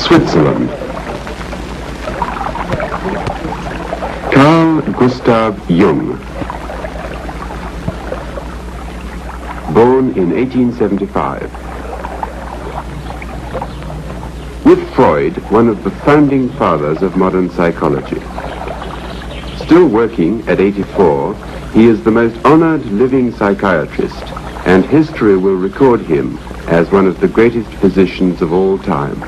Switzerland. Carl Gustav Jung. Born in 1875. With Freud, one of the founding fathers of modern psychology. Still working at 84, he is the most honored living psychiatrist, and history will record him as one of the greatest physicians of all time.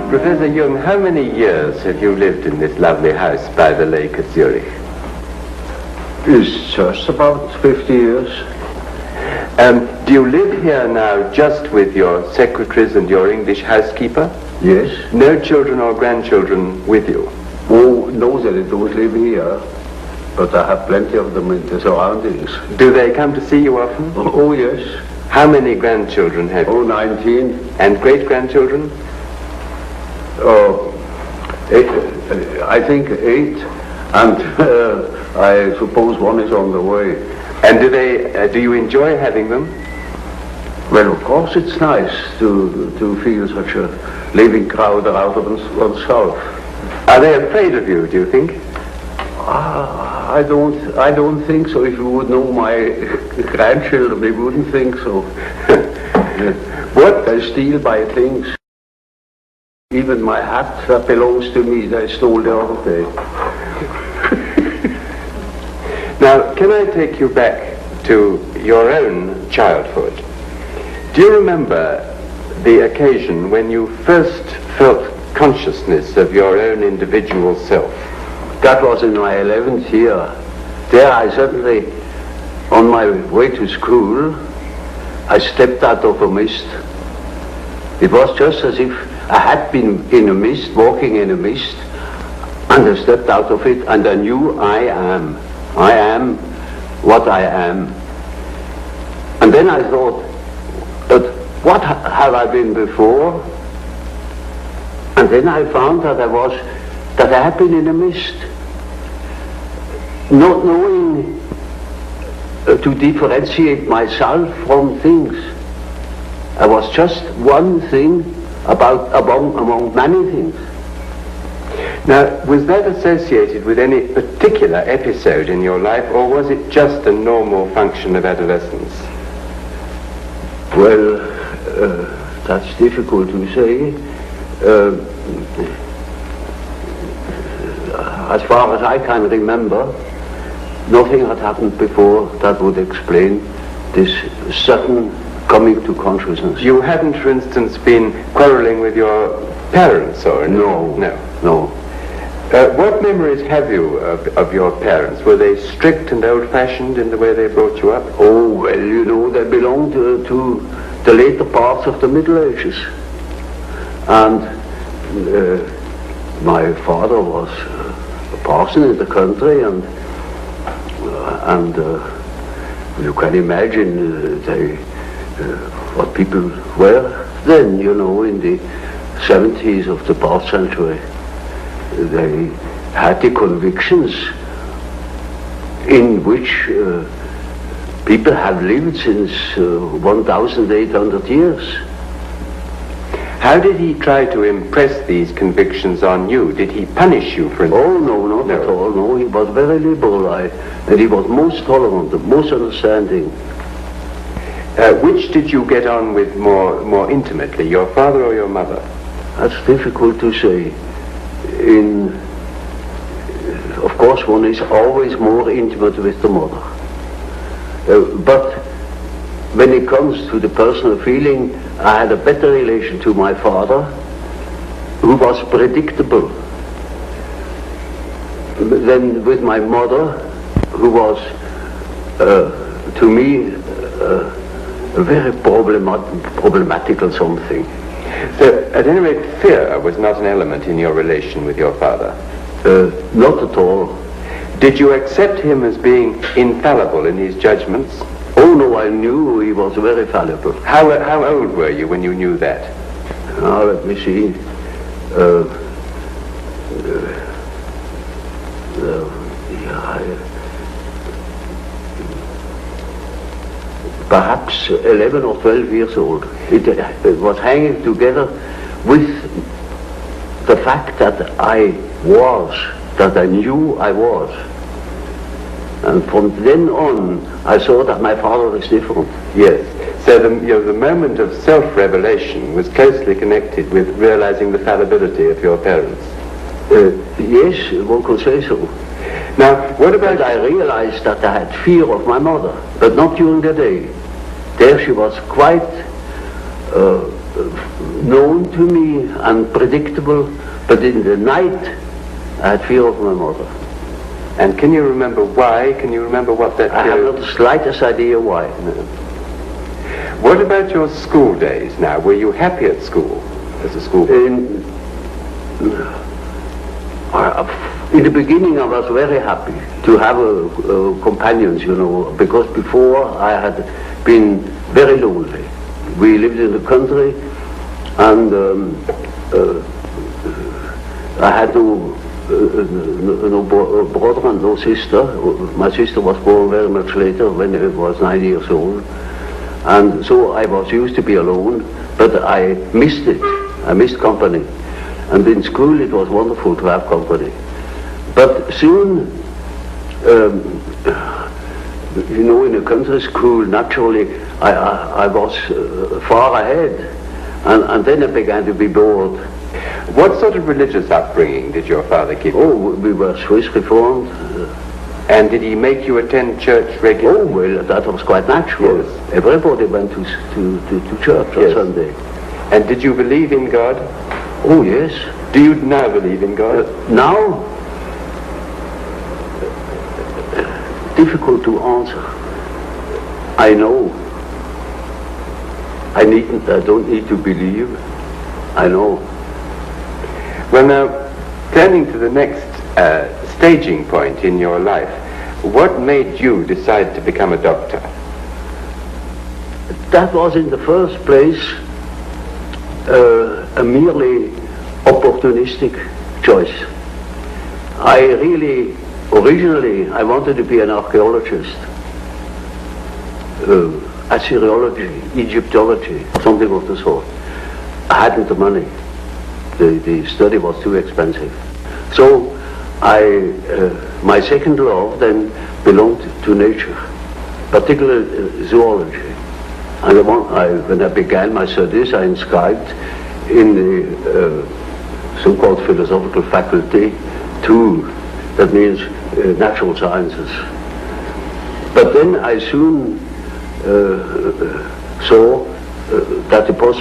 Professor Jung, how many years have you lived in this lovely house by the lake at Zurich? It's just about 50 years. Do you live here now just with your secretaries and your English housekeeper? Yes. No children or grandchildren with you? Oh, no, they don't live here, but I have plenty of them in the surroundings. Do they come to see you often? Oh, yes. How many grandchildren have you? Oh, 19. And great-grandchildren? I think 8, and I suppose one is on the way. And do you enjoy having them? Well, of course it's nice to feel such a living crowd around oneself. Are they afraid of you, do you think? I don't think so. If you would know my grandchildren, they wouldn't think so. What? They steal my things. Even my hat that belongs to me, they stole the other day. Now, can I take you back to your own childhood? Do you remember the occasion when you first felt consciousness of your own individual self? That was in my 11th year. There I suddenly, on my way to school, I stepped out of a mist. It was just as if I had been in a mist, walking in a mist, and I stepped out of it, and I knew I am what I am. And then I thought, but what have I been before? And then I found that I had been in a mist, not knowing to differentiate myself from things. I was just one thing among many things. Now, was that associated with any particular episode in your life, or was it just a normal function of adolescence? Well, that's difficult to say. As far as I can remember, nothing had happened before that would explain this sudden coming to consciousness. You hadn't, for instance, been quarreling with your parents or anything? No. What memories have you of your parents? Were they strict and old-fashioned in the way they brought you up? Oh, well, you know, they belonged to the later parts of the Middle Ages. And my father was a parson in the country, and you can imagine what people were then, you know, in the 70s of the past century. They had the convictions in which people have lived since 1,800 years. How did he try to impress these convictions on you? Did he punish you, for instance? Oh, no, not at all. No, he was very liberal, and he was most tolerant, most understanding. Which did you get on with more intimately, your father or your mother? That's difficult to say. Of course, one is always more intimate with the mother. But when it comes to the personal feeling, I had a better relation to my father, who was predictable, than with my mother, who was, to me, a very problematical something. So, at any rate, fear was not an element in your relation with your father? Not at all. Did you accept him as being infallible in his judgments? Oh no, I knew he was very fallible. How old were you when you knew that? Let me see. Perhaps 11 or 12 years old. It was hanging together with the fact that I knew I was. And from then on, I saw that my father was different. Yes. So the moment of self-revelation was closely connected with realizing the fallibility of your parents. Yes, one could say so. Now, what about... But I realized that I had fear of my mother, but not during the day. There she was quite known to me and predictable, but in the night I had fear of my mother. And can you remember why? Can you remember what that... I have not the slightest idea why. No. What about your school days now? Were you happy at school as a schoolboy? In the beginning I was very happy to have companions, you know, because before I had been very lonely. We lived in the country and I had no brother and no sister. My sister was born very much later when I was 9 years old. And so I was used to be alone, but I missed it. I missed company. And in school it was wonderful to have company. But soon, you know, in a country school, naturally, I was far ahead. And then I began to be bored. What sort of religious upbringing did your father give you? Oh, we were Swiss Reformed. And did he make you attend church regularly? Oh, well, that was quite natural. Yes. Everybody went to church on Sunday. And did you believe in God? Oh, yes. Do you now believe in God? Now? Difficult to answer. I know. I don't need to believe. I know. Well, now, turning to the next staging point in your life, what made you decide to become a doctor? That was in the first place a merely opportunistic choice. Originally I wanted to be an archaeologist, Assyriology, Egyptology, something of the sort. I hadn't the money. The study was too expensive. So my second love then belonged to nature, particularly zoology. And when I began my studies, I inscribed in the so-called philosophical faculty 2, that means natural sciences. But then I soon saw that it was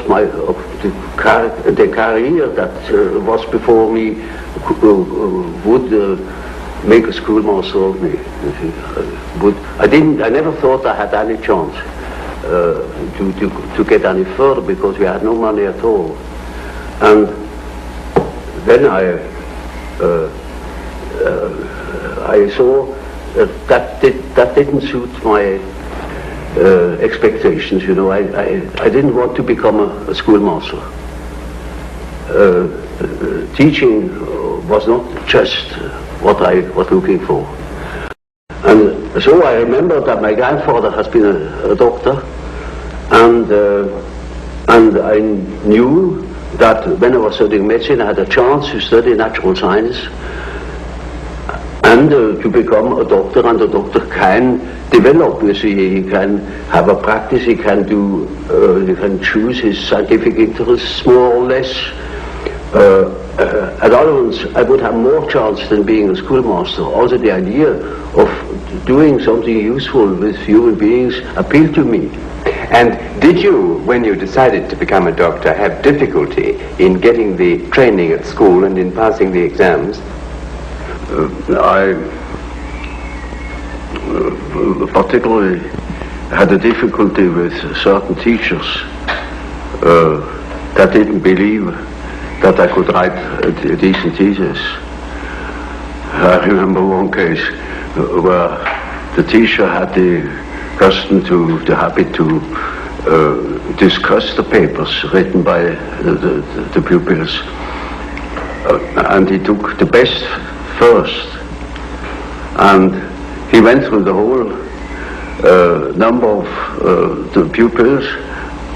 the career that was before me would make a schoolmaster of me. I never thought I had any chance to get any further because we had no money at all. And then I saw that didn't suit my expectations, you know. I didn't want to become a schoolmaster. Teaching was not just what I was looking for. And so I remember that my grandfather has been a doctor, and I knew that when I was studying medicine I had a chance to study natural science and to become a doctor, and a doctor can develop. You see, he can have a practice, he can choose his scientific interests more or less. At other ones, I would have more chance than being a schoolmaster. Also the idea of doing something useful with human beings appealed to me. And did you, when you decided to become a doctor, have difficulty in getting the training at school and in passing the exams? I particularly had a difficulty with certain teachers that didn't believe that I could write a decent thesis. I remember one case where the teacher had the habit to discuss the papers written by the pupils, and he took the best first, and he went through the whole number of the pupils,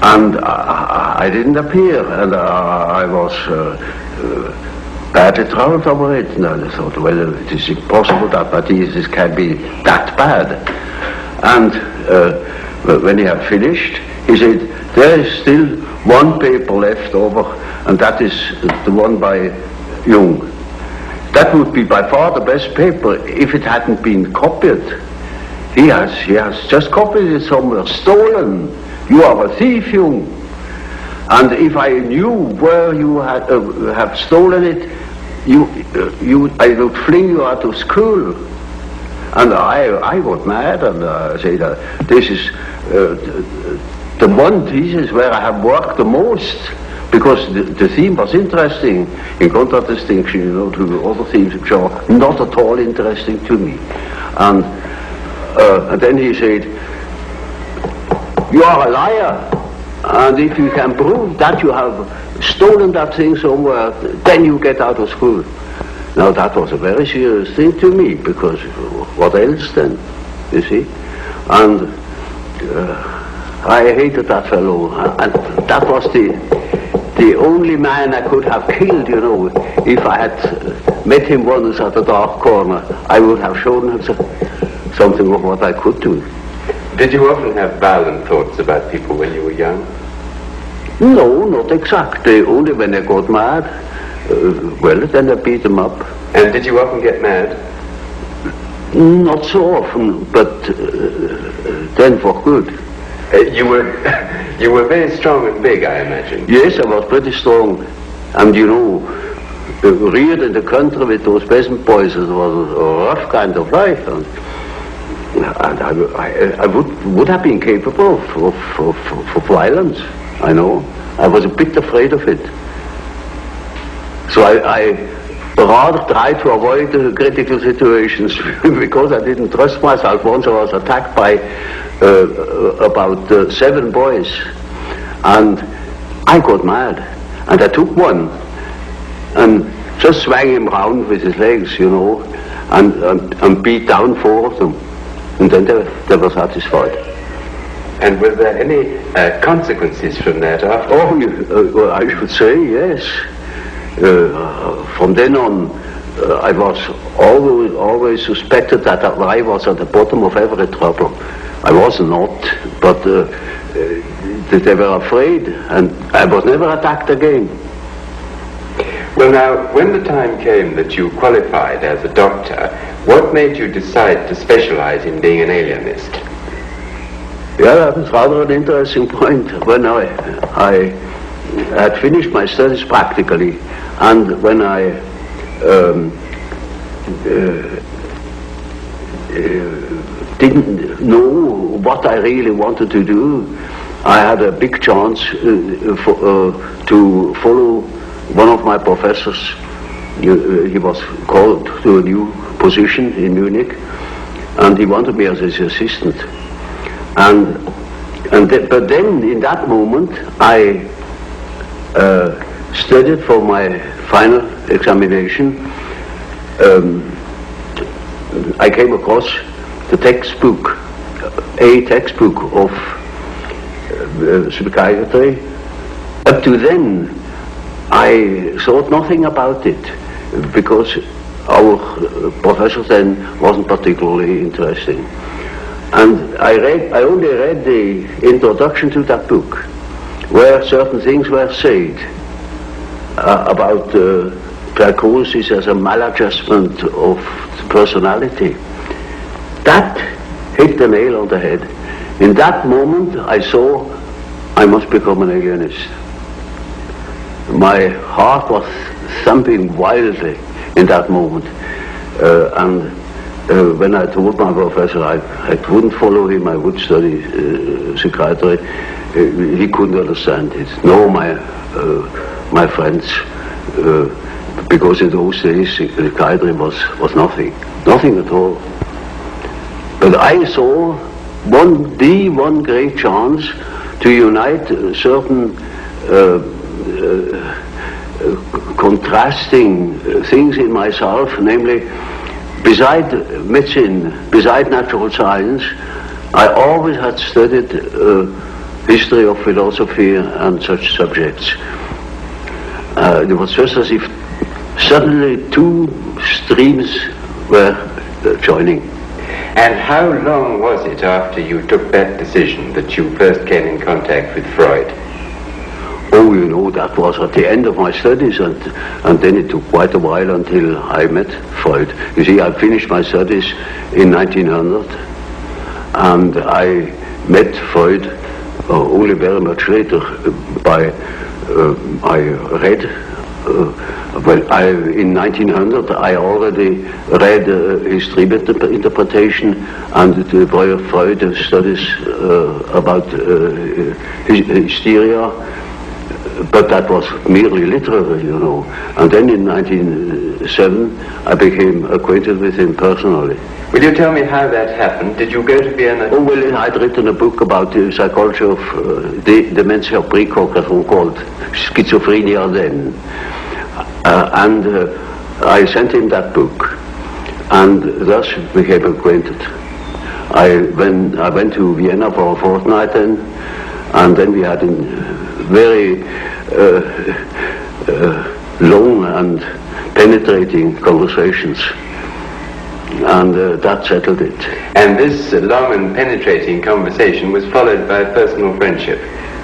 and I didn't appear, and I was badly troubled over it, and I thought, well, it is impossible that my thesis can be that bad. And when he had finished, he said, there is still one paper left over, and that is the one by Jung. That would be by far the best paper if it hadn't been copied. He has just copied it somewhere, stolen. You are a thief, Jung. And if I knew where you have stolen it, I would fling you out of school. And I got mad, and I said, this is the one thesis where I have worked the most, because the theme was interesting, in contradistinction, to other themes which are not at all interesting to me. And then he said, you are a liar, and if you can prove that you have stolen that thing somewhere, then you get out of school. Now that was a very serious thing to me, because what else then, you see? And I hated that fellow, and that was the only man I could have killed, If I had met him once at a dark corner, I would have shown him something of what I could do. Did you often have violent thoughts about people when you were young? No, not exactly. Only when I got mad. Well, then I beat them up. And did you often get mad? Not so often, but then for good. You were very strong and big, I imagine. Yes, I was pretty strong. And reared in the country with those peasant boys, it was a rough kind of life. And I would have been capable of violence, I know. I was a bit afraid of it. So I rather tried to avoid critical situations because I didn't trust myself. Once I was attacked by about 7 boys, and I got mad, and I took one and just swung him round with his legs, and beat down 4 of them, and then they were satisfied. And were there any consequences from that after? Oh, I should say yes. From then on, I was always suspected that I was at the bottom of every trouble. I was not, but they were afraid, and I was never attacked again. Well, now, when the time came that you qualified as a doctor, what made you decide to specialize in being an alienist? Yeah, that was rather an interesting point. When I had finished my studies practically, and when I didn't know what I really wanted to do, I had a big chance to follow one of my professors. He was called to a new position in Munich, and he wanted me as his assistant. But then, in that moment, I studied for my final examination. I came across the textbook, a textbook of psychiatry. Up to then, I thought nothing about it, because our professor then wasn't particularly interesting. And I only read the introduction to that book, where certain things were said about psychosis as a maladjustment of personality. That hit the nail on the head. in that moment I saw I must become an alienist. My heart was thumping wildly in that moment. And when I told my professor I wouldn't follow him, I would study psychiatry, he couldn't understand it. No, my friends, because in those days psychiatry was nothing at all. But I saw one great chance to unite certain contrasting things in myself, namely, beside medicine, beside natural science, I always had studied history of philosophy and such subjects. It was just as if suddenly two streams were joining. And how long was it after you took that decision that you first came in contact with Freud? Oh, you know, that was at the end of my studies, and then it took quite a while until I met Freud. You see, I finished my studies in 1900, and I met Freud only very much later. I read, in 1900 I already read his dream interpretation and Freud studies about hysteria. But that was merely literary, you know. And then in 1907, I became acquainted with him personally. Will you tell me how that happened? Did you go to Vienna? Oh, well, I'd written a book about the psychology of dementia precox, as one called schizophrenia then. And I sent him that book, and thus became acquainted. I went to Vienna for a fortnight then, and then we had very long and penetrating conversations, and that settled it. And this long and penetrating conversation was followed by personal friendship?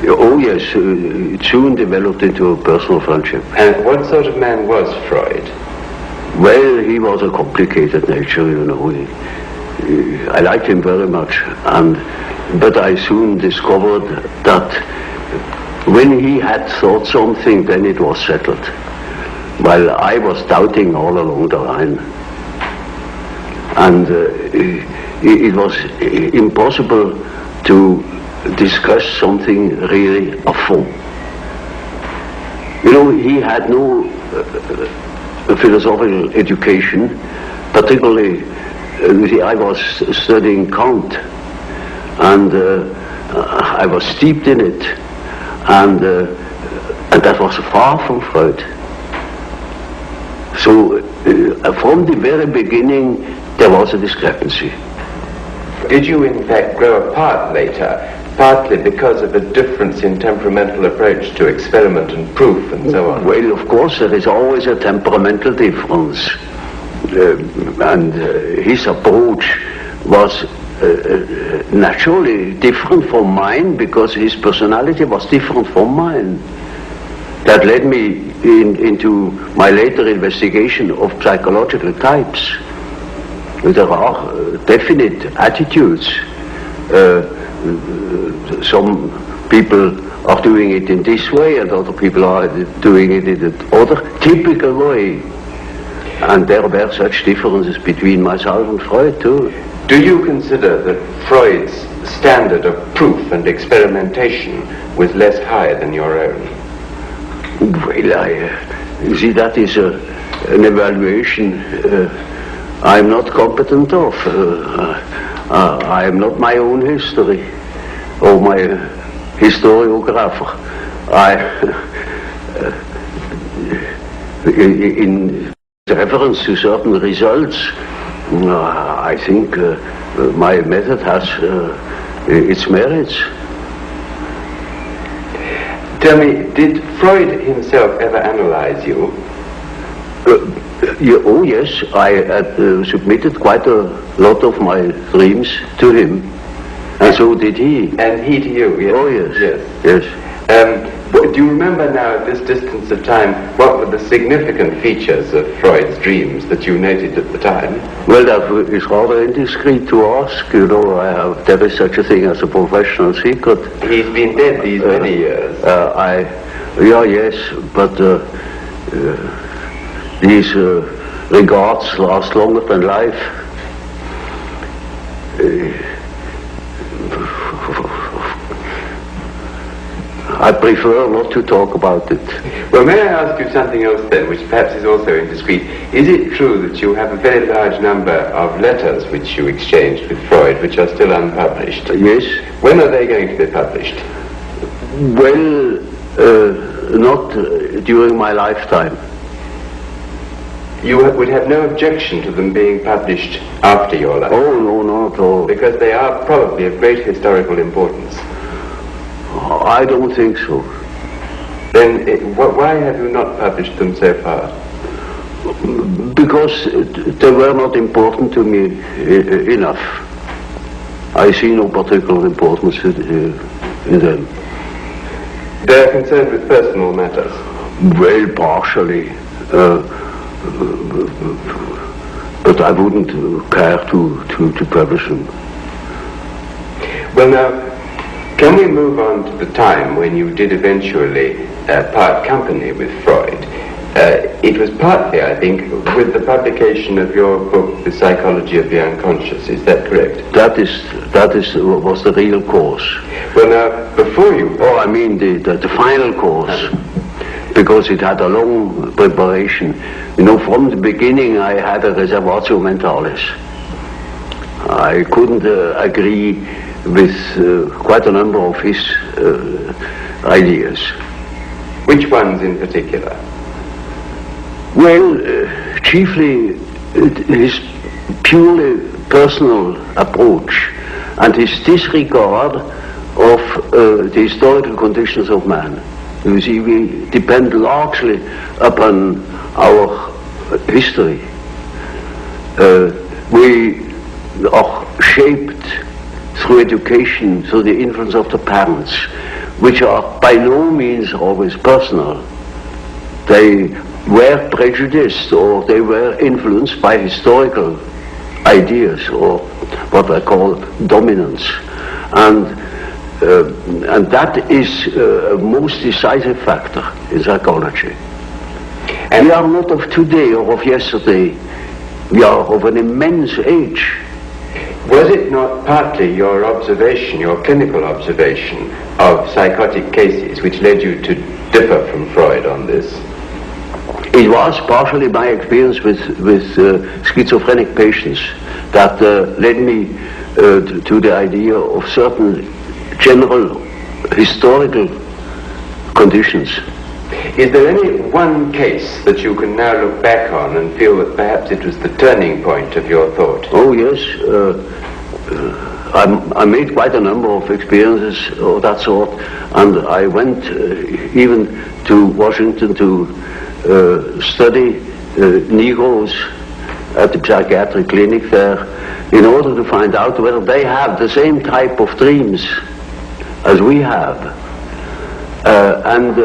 Oh yes, it soon developed into a personal friendship. And what sort of man was Freud? Well, he was a complicated nature, you know. I liked him very much, but I soon discovered that when he had thought something, then it was settled, while I was doubting all along the line. And it was impossible to discuss something really a fond. You know, he had no philosophical education, particularly, you see, I was studying Kant, and I was steeped in it, and that was far from Freud. So from the very beginning there was a discrepancy. Did you in fact grow apart later, partly because of a difference in temperamental approach to experiment and proof and so on? Well, of course there is always a temperamental difference, and his approach was naturally different from mine, because his personality was different from mine. That led me into my later investigation of psychological types. There are definite attitudes. Some people are doing it in this way, and other people are doing it in another typical way. And there were such differences between myself and Freud too. Do you consider that Freud's standard of proof and experimentation was less high than your own? Well, you see, that is an evaluation I'm not competent of. I am not my own history or my historiographer. In reference to certain results, I think my method has its merits. Tell me, did Freud himself ever analyze you? Oh yes, I had submitted quite a lot of my dreams to him, and so did he. And he to you, yes? Oh yes, yes. Yes. Do you remember now, at this distance of time, what were the significant features of Freud's dreams that you noted at the time? Well, that is rather indiscreet to ask. You know, there is such a thing as a professional secret. He's been dead these many years. Yes, but these regards last longer than life. I prefer not to talk about it. Well, may I ask you something else then, which perhaps is also indiscreet? Is it true that you have a very large number of letters which you exchanged with Freud, which are still unpublished? Yes. When are they going to be published? Well, not during my lifetime. You would have no objection to them being published after your life? Oh, no, not at all. Because they are probably of great historical importance. I don't think so. Then why have you not published them so far? Because they were not important to me enough. I see no particular importance in them. They are concerned with personal matters? Well, partially. But I wouldn't care to publish them. Well, now, can we move on to the time when you did eventually part company with Freud? It was partly, I think, with the publication of your book, The Psychology of the Unconscious. Is that correct? That was the real cause. Well, now, before you... Oh, I mean the final cause, because it had a long preparation. You know, from the beginning I had a reservatio mentalis. I couldn't agree with quite a number of his ideas. Which ones in particular? Well, chiefly his purely personal approach and his disregard of the historical conditions of man. You see, we depend largely upon our history. We are shaped through education, through the influence of the parents, which are by no means always personal. They were prejudiced, or they were influenced by historical ideas, or what I call dominance. And that is a most decisive factor in psychology. And we are not of today or of yesterday. We are of an immense age. Was it not partly your observation, your clinical observation of psychotic cases, which led you to differ from Freud on this? It was partially my experience with schizophrenic patients that led me to the idea of certain general historical conditions. Is there any one case that you can now look back on and feel that perhaps it was the turning point of your thought? Oh yes, I made quite a number of experiences of that sort, and I went even to Washington to study Negroes at the psychiatric clinic there in order to find out whether they have the same type of dreams as we have. And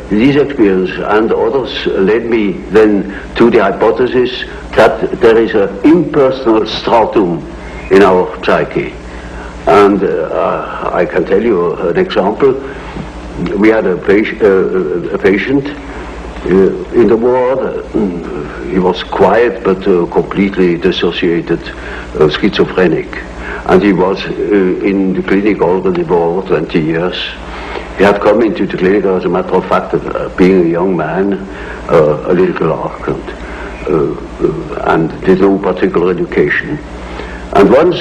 these experiences and others led me then to the hypothesis that there is an impersonal stratum in our psyche. And I can tell you an example. We had a patient in the ward. He was quiet but completely dissociated, schizophrenic. And he was in the clinic already for over 20 years. He had come into the clinic, as a matter of fact, being a young man, a little clerk, and did no particular education. And once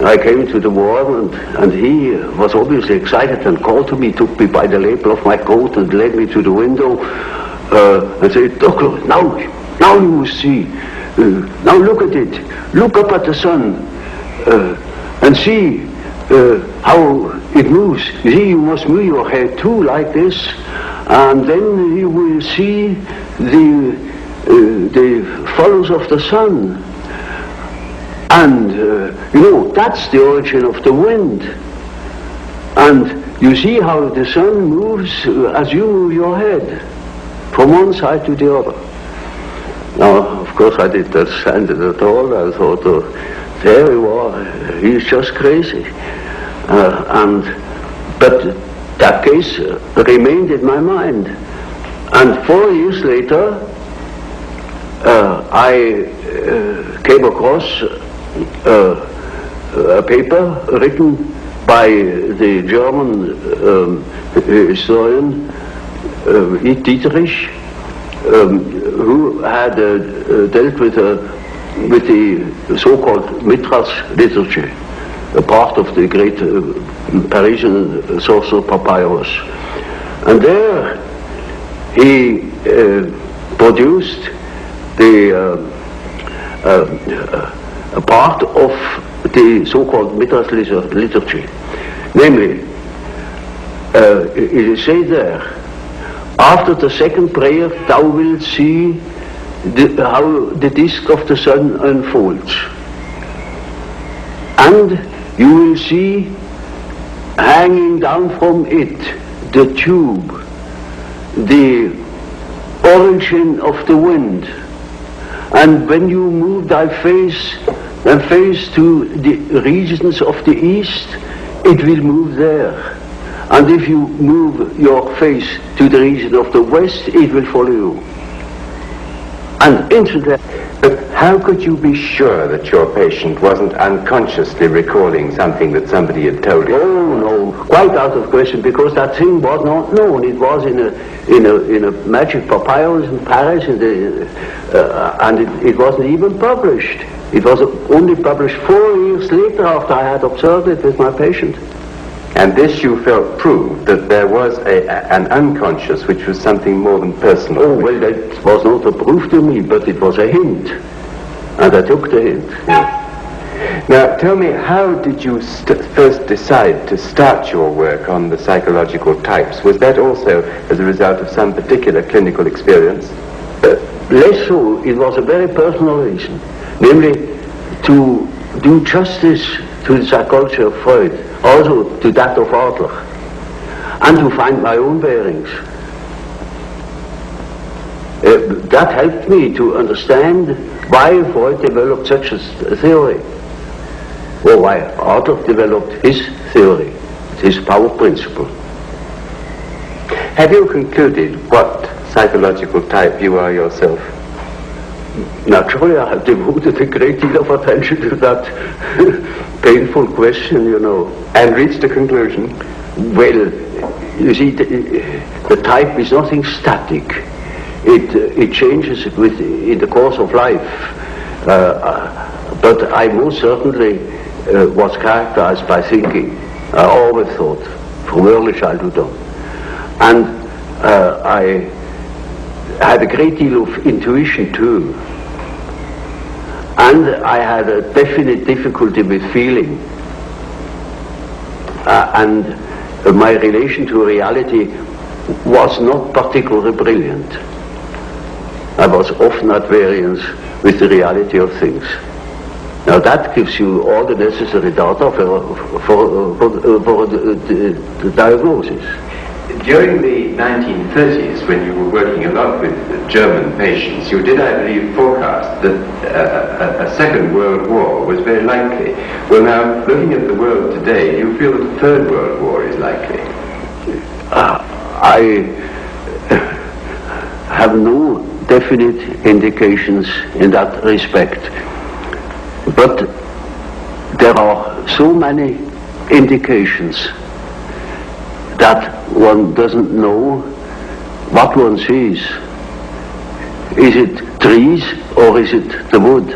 I came to the ward, and he was obviously excited and called to me, took me by the lapel of my coat and led me to the window and said, "Doctor, now you will see. Now look at it. Look up at the sun and see how it moves. You see, you must move your head too, like this, and then you will see the follows of the sun. And you know, that's the origin of the wind. And you see how the sun moves as you move your head from one side to the other. Now, of course, I didn't understand it at all. I thought, there he was, he's just crazy. But that case remained in my mind. And 4 years later, I came across a paper written by the German historian Dietrich, who had dealt with the so-called Mitras liturgy, a part of the great Parisian source of papyrus. And there he produced a part of the so-called Mitras liturgy. Namely, it is said there, after the second prayer thou wilt see how the disk of the sun unfolds. And you will see hanging down from it the tube, the origin of the wind. And when you move thy face and face to the regions of the east, it will move there. And if you move your face to the region of the west, it will follow you. And instantly. But how could you be sure that your patient wasn't unconsciously recalling something that somebody had told him? Oh no, quite out of question, because that thing was not known. It was in a magic papyrus in Paris, and it wasn't even published. It was only published 4 years later after I had observed it with my patient. And this you felt proved that there was an unconscious which was something more than personal. Oh, well, that was not a proof to me, but it was a hint. And I took the hint. Yeah. Now, tell me, how did you first decide to start your work on the psychological types? Was that also as a result of some particular clinical experience? Less so. It was a very personal reason. Namely, to do justice to the psychology of Freud, also to that of Adler, and to find my own bearings. That helped me to understand why Freud developed such a theory, or why Adler developed his theory, his power principle. Have you concluded what psychological type you are yourself? Naturally, I have devoted a great deal of attention to that painful question, you know. And reached a conclusion? Well, you see, the type is nothing static. It changes in the course of life. But I most certainly was characterized by thinking. I always thought, from early childhood on. And I had a great deal of intuition too. And I had a definite difficulty with feeling. And my relation to reality was not particularly brilliant. I was often at variance with the reality of things. Now that gives you all the necessary data for the diagnosis. During the 1930s, when you were working a lot with German patients, you did, I believe, forecast that a Second World War was very likely. Well, now, looking at the world today, do you feel that the Third World War is likely? I have no definite indications in that respect. But there are so many indications that one doesn't know what one sees. Is it trees or is it the wood?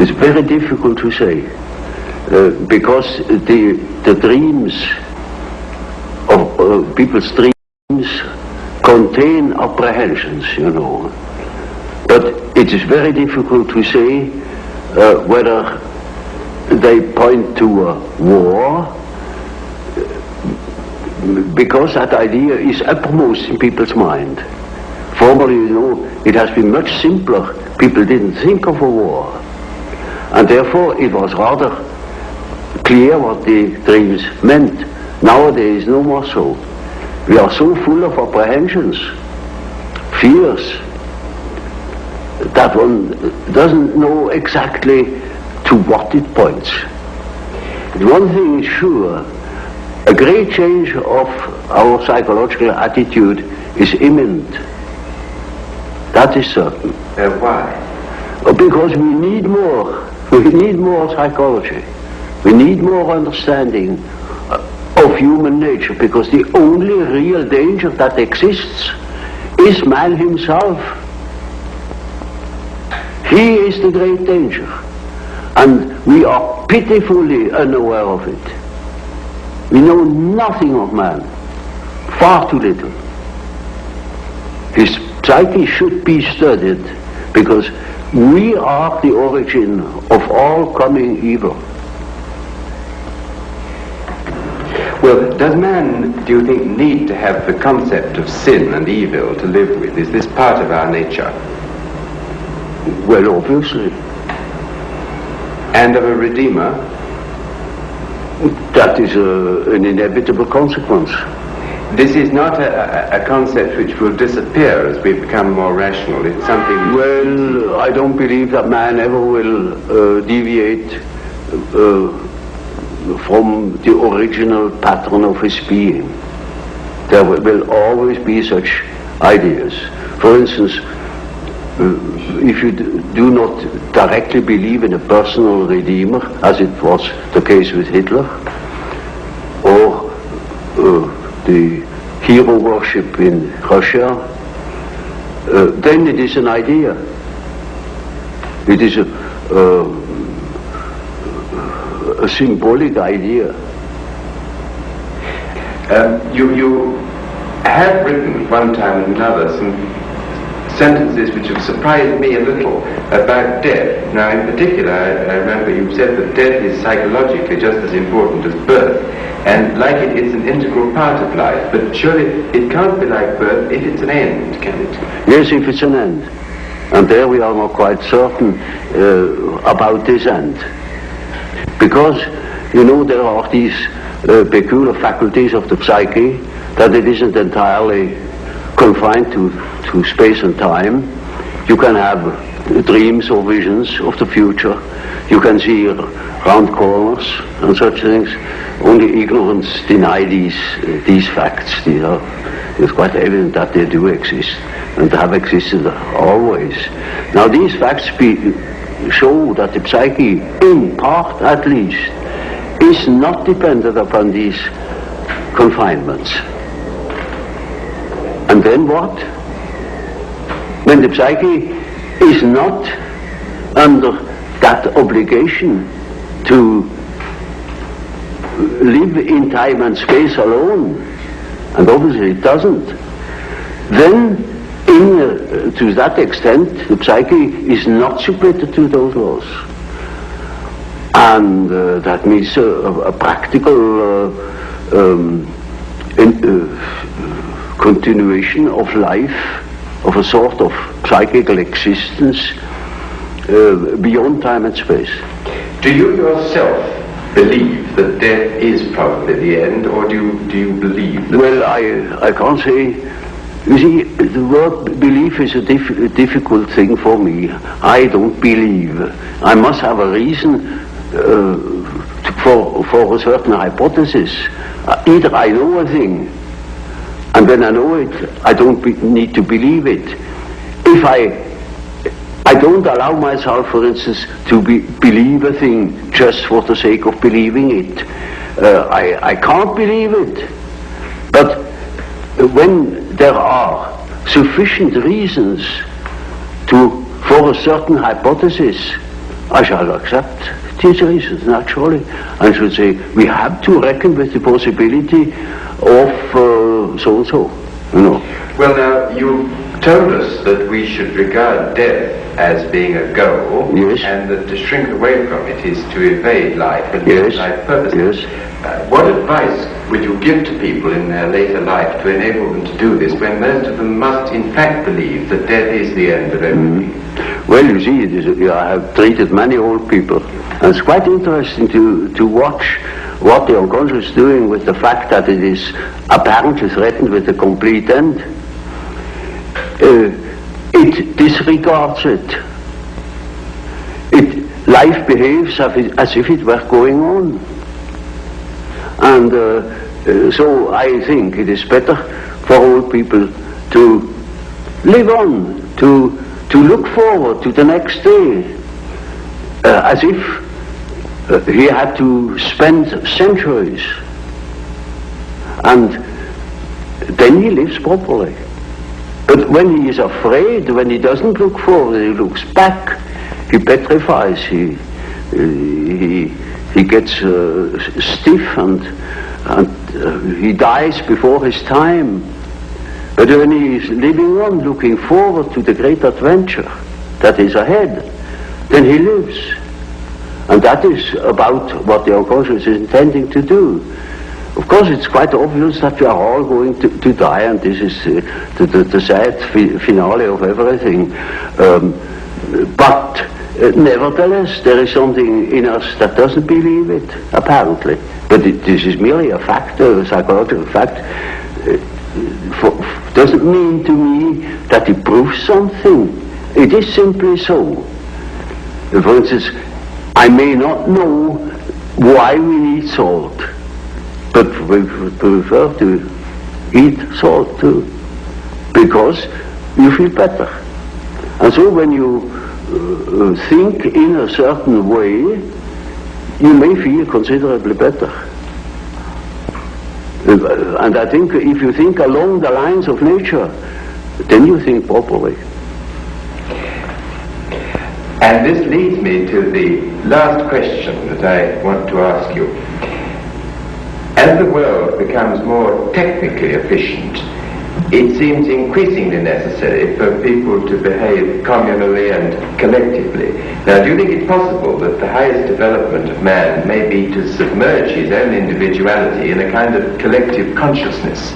It's very difficult to say because the dreams of people's dreams contain apprehensions, you know. But it is very difficult to say whether they point to a war, because that idea is uppermost in people's mind. Formerly, you know, it has been much simpler. People didn't think of a war. And therefore, it was rather clear what the dreams meant. Nowadays, no more so. We are so full of apprehensions, fears, that one doesn't know exactly to what it points. One thing is sure, a great change of our psychological attitude is imminent. That is certain. Why? Because we need more. We need more psychology. We need more understanding of human nature, because the only real danger that exists is man himself. He is the great danger, and we are pitifully unaware of it. We know nothing of man, far too little. His psyche should be studied, because we are the origin of all coming evil. Well, does man, do you think, need to have the concept of sin and evil to live with? Is this part of our nature? Well, obviously. And of a Redeemer? That is an inevitable consequence. This is not a concept which will disappear as we become more rational. It's something... Well, I don't believe that man ever will deviate from the original pattern of his being. There will always be such ideas. For instance, if you do not directly believe in a personal Redeemer, as it was the case with Hitler, or the hero worship in Russia, then it is an idea. It is a symbolic idea. You have written one time and another some sentences which have surprised me a little about death. Now, in particular, I remember you said that death is psychologically just as important as birth, and like it, it's an integral part of life. But surely it can't be like birth if it's an end, can it? Yes, if it's an end. And there we are not quite certain about this end. Because, you know, there are these peculiar faculties of the psyche, that it isn't entirely confined to space and time. You can have dreams or visions of the future. You can see round corners and such things. Only ignorance deny these facts. It's quite evident that they do exist and have existed always. Now these facts show that the psyche, in part at least, is not dependent upon these confinements. And then what? When the psyche is not under that obligation to live in time and space alone, and obviously it doesn't, then to that extent the psyche is not submitted to those laws. And that means a practical continuation of life, of a sort of psychical existence beyond time and space. Do you yourself believe that death is probably the end, or do you believe that... Well, I can't say. You see, the word belief is a difficult thing for me. I don't believe. I must have a reason for a certain hypothesis. Either I know a thing, and when I know it, I don't need to believe it. If I don't allow myself, for instance, to believe a thing just for the sake of believing it, I can't believe it. But when there are sufficient reasons for a certain hypothesis, I shall accept these reasons, naturally, and should say, we have to reckon with the possibility of so-and-so, you know. Well, now, you told us that we should regard death as being a goal, yes, and that to shrink away from it is to evade life and yes, life purpose. Yes. What advice would you give to people in their later life to enable them to do this, when most of them must in fact believe that death is the end of everything? Well, you see, I have treated many old people, and it's quite interesting to watch what the unconscious is doing with the fact that it is apparently threatened with a complete end, it disregards it. Life behaves as if it were going on. And so I think it is better for old people to live on, to look forward to the next day, as if he had to spend centuries. And then he lives properly. But when he is afraid, when he doesn't look forward, he looks back, he petrifies, he gets stiff and he dies before his time. But when he is living on, looking forward to the great adventure that is ahead, then he lives. And that is about what the unconscious is intending to do. Of course, it's quite obvious that we are all going to die, and this is the sad finale of everything. But nevertheless, there is something in us that doesn't believe it, apparently. But this is merely a fact, a psychological fact. Doesn't mean to me that it proves something. It is simply so. For instance, I may not know why we need salt, but we prefer to eat salt too, because you feel better. And so when you think in a certain way, you may feel considerably better. And I think if you think along the lines of nature, then you think properly. And this leads me to the last question that I want to ask you. As the world becomes more technically efficient, it seems increasingly necessary for people to behave communally and collectively. Now, do you think it's possible that the highest development of man may be to submerge his own individuality in a kind of collective consciousness?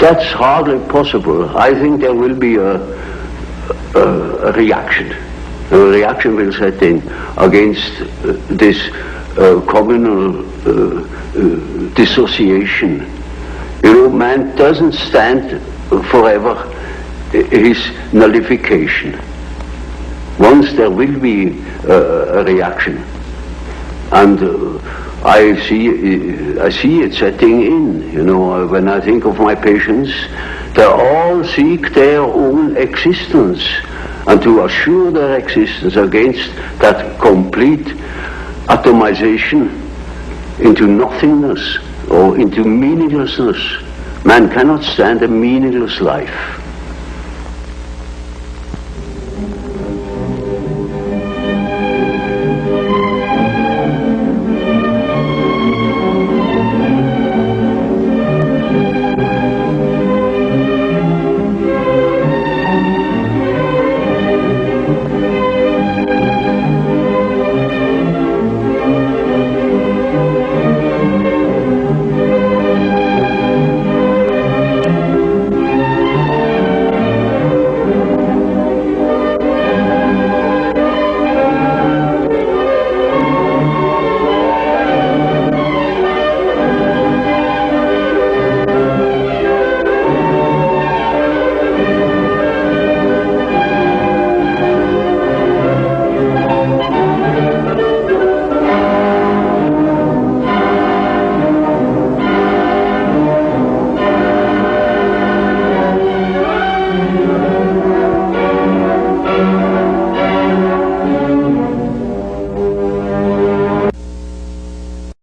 That's hardly possible. I think there will be a reaction. A reaction will set in against this communal dissociation. You know, man doesn't stand forever his nullification. Once there will be a reaction, and I see it setting in. You know, when I think of my patients, they all seek their own existence, and to assure their existence against that complete atomization into nothingness or into meaninglessness. Man cannot stand a meaningless life.